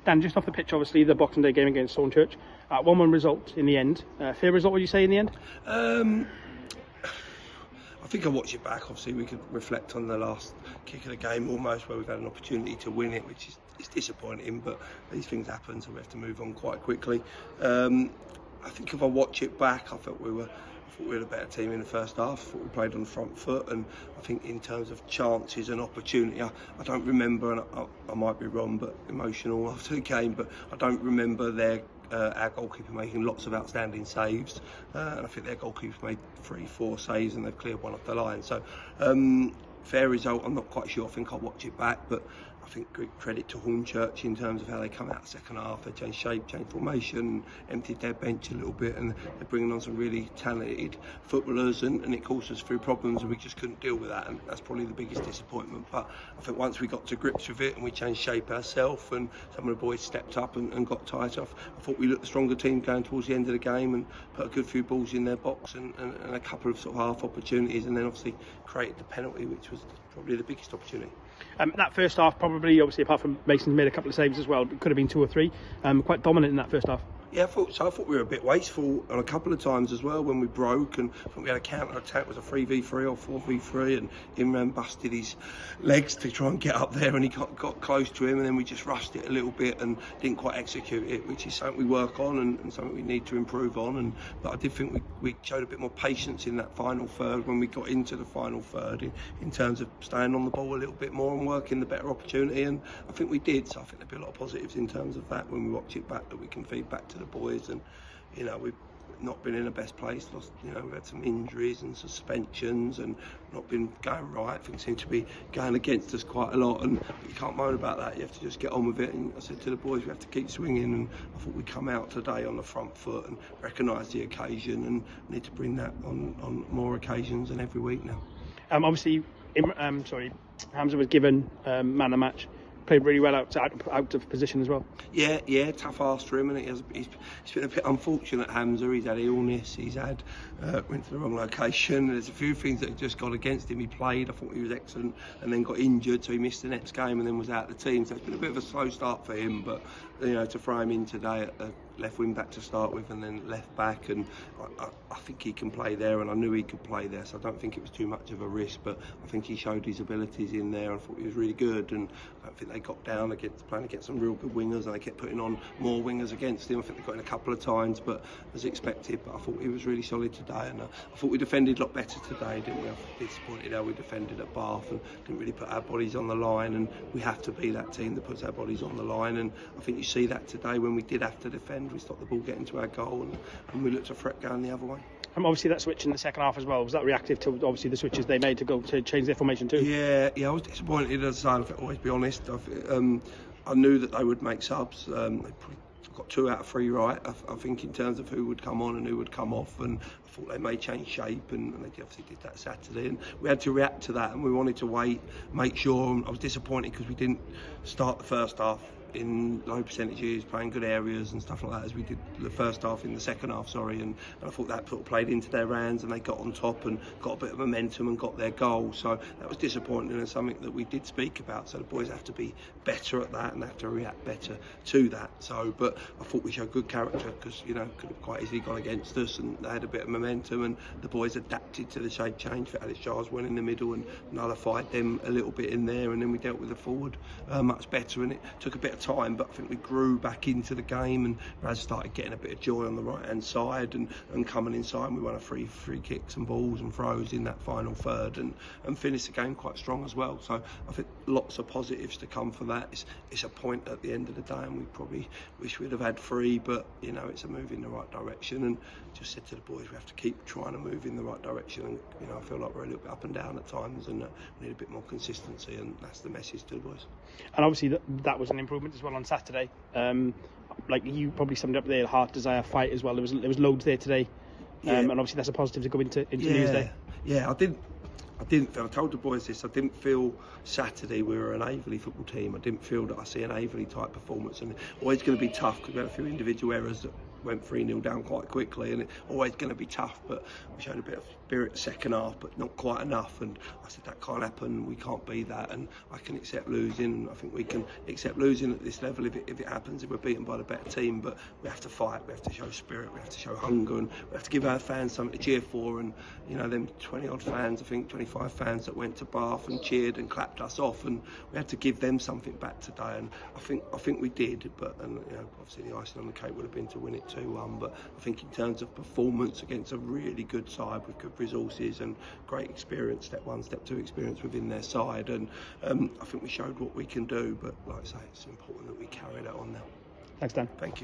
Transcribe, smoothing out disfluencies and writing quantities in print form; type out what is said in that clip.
Dan, just off the pitch, obviously, the Boxing Day game against Hornchurch. 1-1 result in the end. Fair result, would you say, in the end? I think I watch it back. Obviously, we could reflect on the last kick of the game almost, where we've had an opportunity to win it, which is disappointing, but these things happen, so we have to move on quite quickly. I think if I watch it back, I thought we were a better team in the first half. I thought we played on the front foot, and I think in terms of chances and opportunity, I don't remember, and I might be wrong, but emotional after the game, but I don't remember our goalkeeper making lots of outstanding saves, and I think their goalkeeper made 3-4 saves and they've cleared one off the line. So fair result, I'm not quite sure. I think I'll watch it back, but I think great credit to Hornchurch in terms of how they come out the second half. They changed shape, changed formation, emptied their bench a little bit, and they're bringing on some really talented footballers, and it caused us through problems, and we just couldn't deal with that, and that's probably the biggest disappointment. But I think once we got to grips with it and we changed shape ourselves, and some of the boys stepped up and got tight off, I thought we looked the stronger team going towards the end of the game and put a good few balls in their box and a couple of sort of half opportunities, and then obviously created the penalty, which was probably the biggest opportunity. That first half, probably, obviously, apart from Mason's made a couple of saves as well, it could have been 2 or 3. Quite dominant in that first half. Yeah, I thought we were a bit wasteful on a couple of times as well when we broke, and I think we had a counter attack. It was a 3v3 or 4v3, and Imran busted his legs to try and get up there, and he got close to him, and then we just rushed it a little bit and didn't quite execute it, which is something we work on and something we need to improve on. But I did think we showed a bit more patience in that final third when we got into the final third in terms of staying on the ball a little bit more and working the better opportunity, and I think we did. So I think there'll be a lot of positives in terms of that when we watch it back, that we can feed back to the boys. And we've not been in the best place. We've had some injuries and suspensions and not been going right. Things seem to be going against us quite a lot, and you can't moan about that. You have to just get on with it. And I said to the boys, we have to keep swinging, and I thought we'd come out today on the front foot and recognise the occasion, and need to bring that on more occasions and every week now. Obviously, Hamza was given man of the match. Played really well out of position as well. Yeah, tough ask for him, and he's been a bit unfortunate, Hamza. He's had illness, went to the wrong location. There's a few things that have just gone against him. He played, I thought he was excellent, and then got injured, so he missed the next game and then was out of the team. So it's been a bit of a slow start for him, but to throw him in today at left wing back to start with and then left back, and I think he can play there, and I knew he could play there, so I don't think it was too much of a risk, but I think he showed his abilities in there. I thought he was really good, and I don't think they got down playing against some real good wingers, and they kept putting on more wingers against him. I think they got in a couple of times, but as expected. But I thought he was really solid today, and I thought we defended a lot better today, didn't we? I was disappointed how we defended at Bath and didn't really put our bodies on the line, and we have to be that team that puts our bodies on the line, and I think you see that today when we did have to defend. We stopped the ball getting to our goal, and we looked a threat going the other way. Obviously that switch in the second half as well, was that reactive to obviously the switches they made to change their formation too? Yeah, I was disappointed, as I say, I'll always be honest. I knew that they would make subs. They probably got 2 out of 3 right, I think, in terms of who would come on and who would come off, and I thought they may change shape, and they obviously did that Saturday, and we had to react to that, and we wanted to wait, make sure. And I was disappointed because we didn't start the first half in low percentages, playing good areas and stuff like that, as we did the first half in the second half, and I thought that sort of played into their hands, and they got on top and got a bit of momentum and got their goal. So that was disappointing, and something that we did speak about. So the boys have to be better at that and have to react better to that. But I thought we showed good character, because could have quite easily gone against us, and they had a bit of momentum, and the boys adapted to the shape change. For Alex Giles went in the middle and nullified them a little bit in there, and then we dealt with the forward much better, and it took a bit of time, but I think we grew back into the game, and Raz started getting a bit of joy on the right hand side and coming inside, and we won a free kicks and balls and throws in that final third, and finished the game quite strong as well. So I think lots of positives to come for that. It's a point at the end of the day, and we probably wish we'd have had 3, but it's a move in the right direction, and just said to the boys, we have to keep trying to move in the right direction, and I feel like we're a little bit up and down at times, and we need a bit more consistency, and that's the message to the boys. And obviously that was an improvement as well on Saturday. Like you probably summed up there, heart, desire, fight as well. There was loads there today, and obviously that's a positive to go into Newsday. Yeah, I told the boys this. I didn't feel Saturday we were an Aveley football team. I didn't feel that I see an Aveley type performance, and always going to be tough because we had a few individual errors that went 3-0 down quite quickly, and it's always going to be tough. But we showed a bit of spirit second half, but not quite enough. And I said that can't happen. We can't be that. And I can accept losing. I think we can accept losing at this level if it happens, if we're beaten by the better team. But we have to fight. We have to show spirit. We have to show hunger, and we have to give our fans something to cheer for. And you know, them 20 odd fans, I think 25 fans that went to Bath and cheered and clapped us off, and we had to give them something back today. And I think we did. But you know, obviously the icing on the cake would have been to win it 2-1. But I think in terms of performance against a really good side with good resources and great experience, step 1, step 2 experience within their side, and I think we showed what we can do. But like I say, it's important that we carry that on now. Thanks, Dan. Thank you.